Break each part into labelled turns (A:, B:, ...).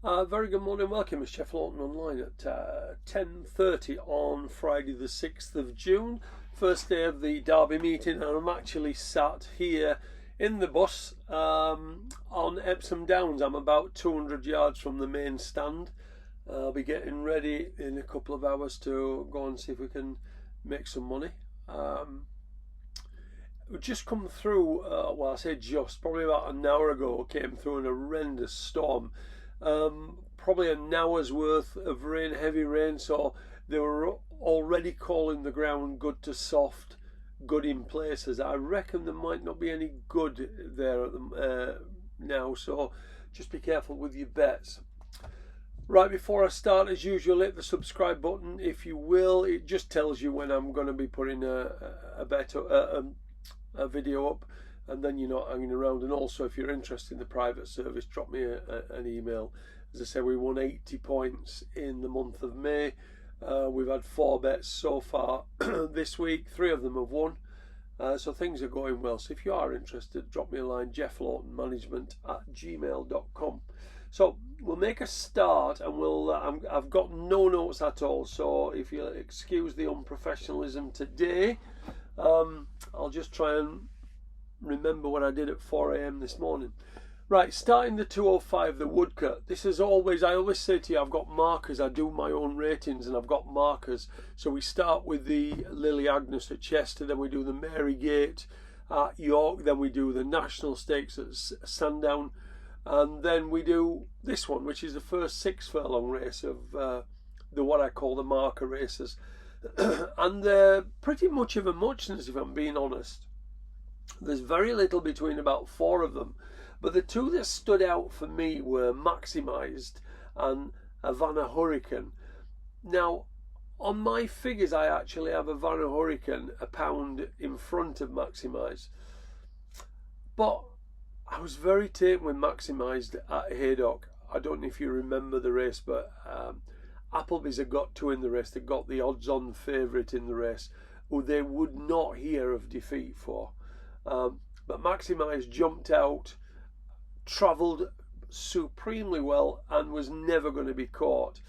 A: Very good morning, welcome. It's Jeff Laughton online at 10:30 on Friday the 6th of June, first day of the Derby meeting, and I'm actually sat here in the bus on Epsom Downs. I'm about 200 yards from the main stand. I'll be getting ready in a couple of hours to go and see if we can make some money. We've just come through, well, I say just, probably about an hour ago, came through an horrendous storm. Probably an hour's worth of rain, heavy rain, so they were already calling the ground good to soft, good in places. I reckon there might not be any good there at now, so just be careful with your bets. Right, before I start, as usual, hit the subscribe button if you will. It just tells you when I'm going to be putting a video up, and then you're not hanging around. And also, if you're interested in the private service, drop me an email. As I say, we won 80 points in the month of May. We've had 4 bets so far this week. 3 of them have won, so things are going well. So if you are interested, drop me a line, jefflawtonmanagement@gmail.com. So we'll make a start, and I've got no notes at all, so if you'll excuse the unprofessionalism today, I'll just try and remember what I did at 4 a.m. this morning. Right, starting the 205, the woodcut. This is always, I always say to you, I've got markers. I do my own ratings and I've got markers. So we start with the Lily Agnes at Chester, then we do the Mary Gate at York, then we do the National Stakes at Sandown, and then we do this one, which is the first 6 furlong race of the what I call the marker races. And they're pretty much of a muchness, if I'm being honest. There's very little between about 4 of them, but the 2 that stood out for me were Maximised and Havana Hurricane. Now, on my figures, I actually have Havana Hurricane £1 in front of Maximised, but I was very taken with Maximised at Haydock. I don't know if you remember the race, but Appleby's had got 2 in the race. They got the odds-on favourite in the race, who they would not hear of defeat for. But Maximised jumped out, travelled supremely well, and was never going to be caught.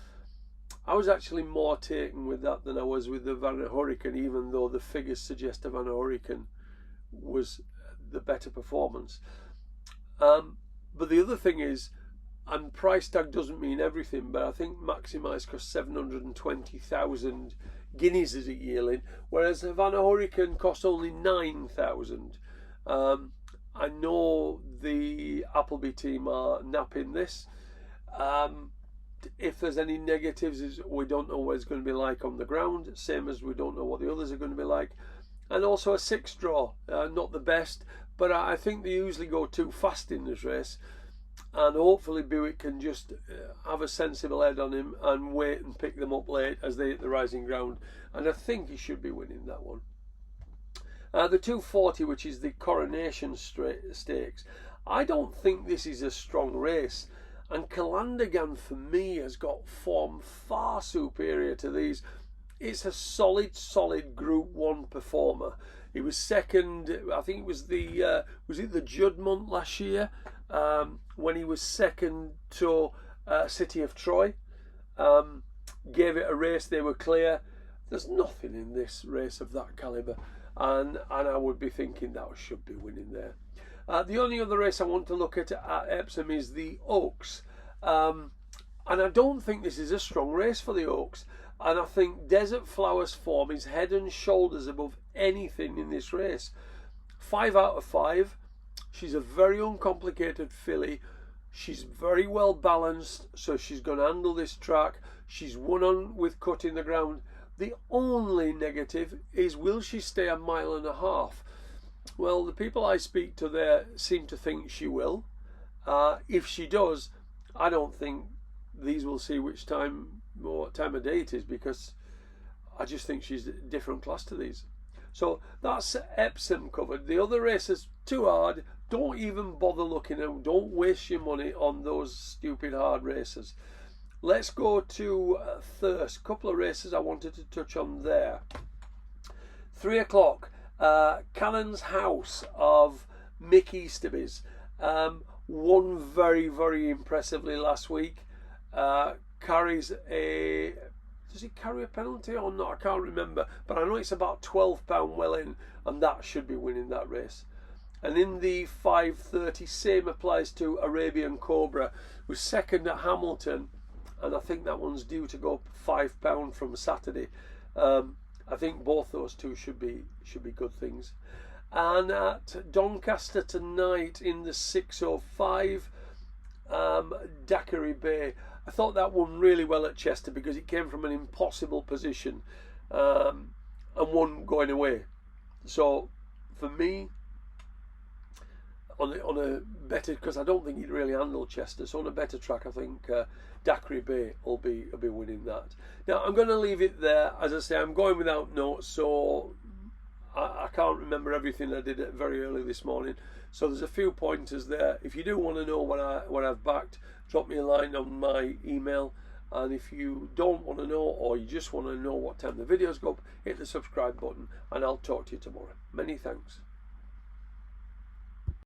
A: I was actually more taken with that than I was with the Havana Hurricane, even though the figures suggest Havana Hurricane was the better performance. But the other thing is, and price tag doesn't mean everything, but I think Maximised cost 720,000 guineas as a yearling, whereas Havana Hurricane cost only 9,000. I know the Appleby team are napping this. If there's any negatives, is we don't know what it's going to be like on the ground, same as we don't know what the others are going to be like. And also a 6 draw, not the best, but I think they usually go too fast in this race, and hopefully Buick can just have a sensible head on him and wait and pick them up late as they hit the rising ground, and I think he should be winning that one. The 240, which is the Coronation Stakes, I don't think this is a strong race, and Calandagan for me has got form far superior to these. It's a solid Group 1 performer. He was second, I think it was the Juddmonth last year, when he was second to City of Troy. Gave it a race, they were clear. There's nothing in this race of that calibre, and I would be thinking that should be winning there. The only other race I want to look at Epsom is the Oaks, and I don't think this is a strong race for the Oaks, and I think Desert Flower's form is head and shoulders above anything in this race. 5 out of 5. She's a very uncomplicated filly. She's very well balanced, so she's going to handle this track. She's won on with cutting the ground. The only negative is, will she stay 1.5 miles? Well, the people I speak to there seem to think she will. If she does, I don't think these will see what time of day it is, because I just think she's a different class to these. So that's Epsom covered. The other races, too hard. Don't even bother looking at them. Don't waste your money on those stupid hard races. Let's go to Thirst. A couple of races I wanted to touch on there. 3 o'clock. Cannon's House of Mick Easterby's. Won very, very impressively last week. carries a... Does he carry a penalty or not? I can't remember. But I know it's about £12 well in, and that should be winning that race. And in the 5:30, same applies to Arabian Cobra, who's second at Hamilton, and I think that one's due to go £5 from Saturday. I think both those two should be good things. And at Doncaster tonight in the 6:05, Daiquiri Bay. I thought that won really well at Chester because it came from an impossible position and won going away. So for me, on a better, because I don't think it really handled Chester, so on a better track, I think Daiquiri Bay will be winning that. Now I'm going to leave it there. As I say, I'm going without notes, so I can't remember everything I did very early this morning. So there's a few pointers there. If you do want to know what I've backed, drop me a line on my email. And if you don't want to know, or you just want to know what time the videos go up, hit the subscribe button, and I'll talk to you tomorrow. Many thanks.